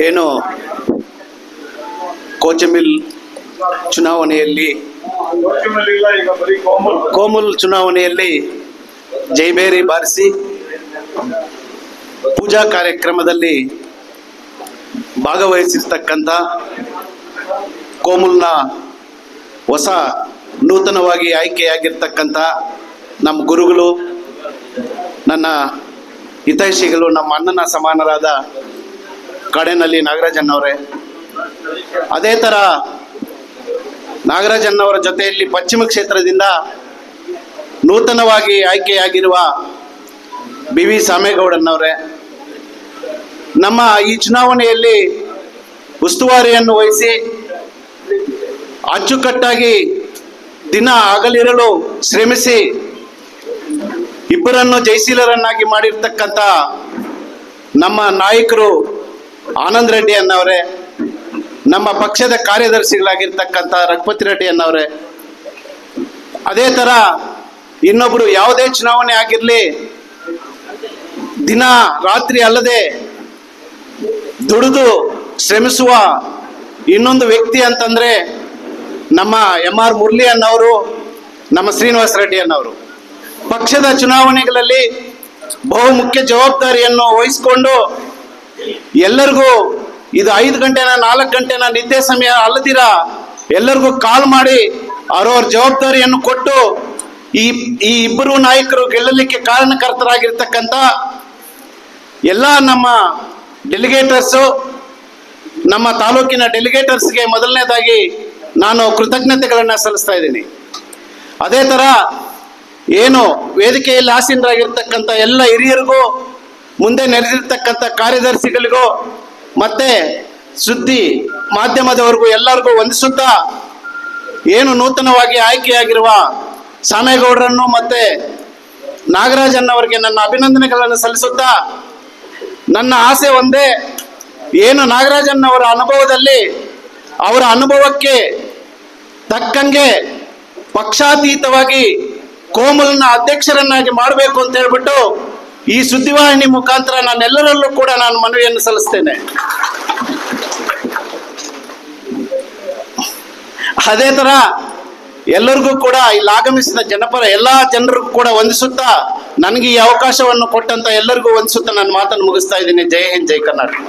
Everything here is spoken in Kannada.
ಏನು ಕೋಚಮಿಲ್ ಚುನಾವಣೆಯಲ್ಲಿ ಕೋಮುಲ್ ಚುನಾವಣೆಯಲ್ಲಿ ಜೈಬೇರಿ ಬಾರಿಸಿ ಪೂಜಾ ಕಾರ್ಯಕ್ರಮದಲ್ಲಿ ಭಾಗವಹಿಸಿರ್ತಕ್ಕಂಥ ಕೋಮುಲ್ನ ಹೊಸ ನೂತನವಾಗಿ ಆಯ್ಕೆಯಾಗಿರ್ತಕ್ಕಂಥ ನಮ್ಮ ಗುರುಗಳು, ನನ್ನ ಹಿತೈಷಿಗಳು, ನಮ್ಮ ಅಣ್ಣನ ಸಮಾನರಾದ ಕಡೆನಲ್ಲಿ ನಾಗರಾಜಣ್ಣವರೇ, ಅದೇ ಥರ ನಾಗರಾಜಣ್ಣವರ ಜೊತೆಯಲ್ಲಿ ಪಶ್ಚಿಮ ಕ್ಷೇತ್ರದಿಂದ ನೂತನವಾಗಿ ಆಯ್ಕೆಯಾಗಿರುವ ಬಿ ವಿ ಸಾಮೇಗೌಡನವರೇ, ನಮ್ಮ ಈ ಚುನಾವಣೆಯಲ್ಲಿ ಉಸ್ತುವಾರಿಯನ್ನು ವಹಿಸಿ ಅಚ್ಚುಕಟ್ಟಾಗಿ ದಿನ ಹಗಲಿರಲು ಶ್ರಮಿಸಿ ಇಬ್ಬರನ್ನು ಜಯಶೀಲರನ್ನಾಗಿ ಮಾಡಿರ್ತಕ್ಕಂಥ ನಮ್ಮ ನಾಯಕರು ಆನಂದ್ ರೆಡ್ಡಿ ಅನ್ನವರೇ, ನಮ್ಮ ಪಕ್ಷದ ಕಾರ್ಯದರ್ಶಿಗಳಾಗಿರ್ತಕ್ಕಂಥ ರಘುಪತಿ ರೆಡ್ಡಿ ಅನ್ನವರೇ, ಅದೇ ಥರ ಇನ್ನೊಬ್ಬರು ಯಾವುದೇ ಚುನಾವಣೆ ಆಗಿರಲಿ ದಿನ ರಾತ್ರಿ ಅಲ್ಲದೆ ದುಡಿದು ಶ್ರಮಿಸುವ ಇನ್ನೊಂದು ವ್ಯಕ್ತಿ ಅಂತಂದರೆ ನಮ್ಮ MR ಮುರಳಿ ಅನ್ನವರು, ನಮ್ಮ ಶ್ರೀನಿವಾಸ ರೆಡ್ಡಿ ಅನ್ನವರು. ಪಕ್ಷದ ಚುನಾವಣೆಗಳಲ್ಲಿ ಬಹುಮುಖ್ಯ ಜವಾಬ್ದಾರಿಯನ್ನು ವಹಿಸಿಕೊಂಡು ಎಲ್ಲರಿಗೂ ಇದು 5 ಗಂಟೆನ 4 ಗಂಟೆನ ನಿದ್ದೆ ಸಮಯ ಅಲ್ಲದಿರ ಎಲ್ಲರಿಗೂ ಕಾಲ್ ಮಾಡಿ ಅವರವ್ರ ಜವಾಬ್ದಾರಿಯನ್ನು ಕೊಟ್ಟು ಈ ಇಬ್ಬರು ನಾಯಕರು ಗೆಲ್ಲಲಿಕ್ಕೆ ಕಾರಣಕರ್ತರಾಗಿರ್ತಕ್ಕಂಥ ಎಲ್ಲ ನಮ್ಮ ಡೆಲಿಗೇಟರ್ಸು, ನಮ್ಮ ತಾಲೂಕಿನ ಡೆಲಿಗೇಟರ್ಸ್ಗೆ ಮೊದಲನೇದಾಗಿ ನಾನು ಕೃತಜ್ಞತೆಗಳನ್ನು ಸಲ್ಲಿಸ್ತಾ ಇದ್ದೀನಿ. ಅದೇ ಥರ ಏನು ವೇದಿಕೆಯಲ್ಲಿ ಆಸೀನರಾಗಿರ್ತಕ್ಕಂಥ ಎಲ್ಲ ಹಿರಿಯರಿಗೂ, ಮುಂದೆ ನೆರೆದಿರ್ತಕ್ಕಂಥ ಕಾರ್ಯದರ್ಶಿಗಳಿಗೂ ಮತ್ತು ಸುದ್ದಿ ಮಾಧ್ಯಮದವರೆಗೂ ಎಲ್ಲರಿಗೂ ವಂದಿಸುತ್ತಾ, ಏನು ನೂತನವಾಗಿ ಆಯ್ಕೆಯಾಗಿರುವ ಸಾಮೇಗೌಡರನ್ನು ಮತ್ತು ನಾಗರಾಜಣ್ಣವರಿಗೆ ನನ್ನ ಅಭಿನಂದನೆಗಳನ್ನು ಸಲ್ಲಿಸುತ್ತಾ, ನನ್ನ ಆಸೆ ಒಂದೇ, ಏನು ನಾಗರಾಜಣ್ಣವರ ಅನುಭವದಲ್ಲಿ ಅವರ ಅನುಭವಕ್ಕೆ ತಕ್ಕಂಗೆ ಪಕ್ಷಾತೀತವಾಗಿ ಕೋಮುಲ್ನ ಅಧ್ಯಕ್ಷರನ್ನಾಗಿ ಮಾಡಬೇಕು ಅಂತ ಹೇಳ್ಬಿಟ್ಟು ಈ ಸುದ್ದಿವಾಹಿನಿ ಮುಖಾಂತರ ನಾನೆಲ್ಲರಲ್ಲೂ ಕೂಡ ನಾನು ಮನವಿಯನ್ನು ಸಲ್ಲಿಸ್ತೇನೆ. ಅದೇ ಥರ ಎಲ್ಲರಿಗೂ ಕೂಡ ಇಲ್ಲಿ ಆಗಮಿಸಿದ ಜನಪರ ಎಲ್ಲ ಜನರಿಗೂ ಕೂಡ ವಂದಿಸುತ್ತಾ, ನನಗೆ ಈ ಅವಕಾಶವನ್ನು ಕೊಟ್ಟಂತ ಎಲ್ಲರಿಗೂ ವಂದಿಸುತ್ತಾ ನನ್ನ ಮಾತನ್ನು ಮುಗಿಸ್ತಾ ಇದ್ದೀನಿ. ಜೈ ಹಿಂದ್, ಜೈ ಕರ್ನಾಟಕ.